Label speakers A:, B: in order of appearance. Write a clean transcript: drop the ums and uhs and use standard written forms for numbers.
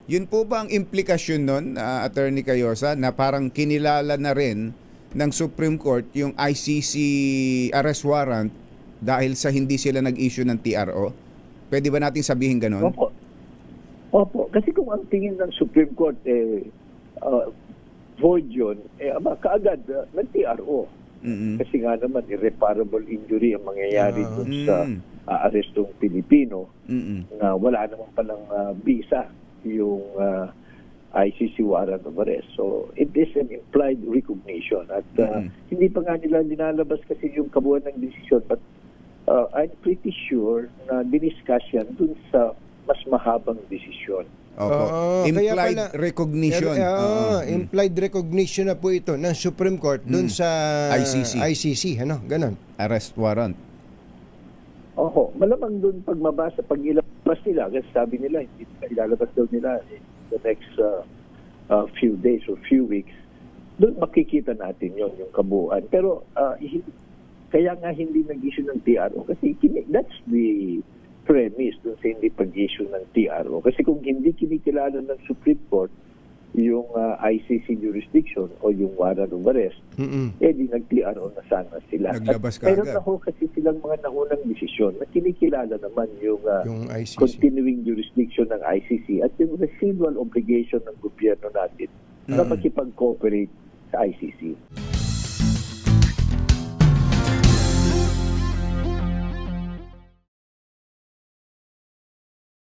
A: Yun po ba ang implikasyon nun, Attorney Cayosa, na parang kinilala na rin ng Supreme Court yung ICC arrest warrant dahil sa hindi sila nag-issue ng TRO? Pwede ba natin sabihin ganun?
B: Opo. Opo. Kasi kung ang tingin ng Supreme Court, void yun, kaagad nag-TRO. Kasi nga naman, irreparable injury ang mangyayari dun sa arestong Pilipino na wala naman palang visa yung ICC warrant of arrest. So, it is an implied recognition. At hindi pa nga nila linalabas kasi yung kabuuan ng desisyon. But I'm pretty sure na diniscuss yan dun sa mas mahabang desisyon.
A: Implied recognition.
C: Implied recognition na po ito ng Supreme Court dun sa ICC, ano? Ganon.
A: Arrest warrant.
B: Oho, malamang dun pag ilabas nila, kasi sabi nila, ilalabas daw nila the next few days or few weeks, doon makikita natin yon yung kabuuan. Pero kaya nga hindi nag-issue ng TRO kasi that's the premise dun sa hindi pag-issue ng TRO. Kasi kung hindi kinikilala ng Supreme Court yung ICC jurisdiction o yung warrant of arrest, di nag-TRO na sana sila.
A: Naglabas ka
B: Meron
A: agad.
B: na ho kasi silang mga naunang desisyon na kinikilala naman yung
C: ICC.
B: continuing jurisdiction ng ICC at yung residual obligation ng gobyerno natin na makipag-cooperate sa ICC.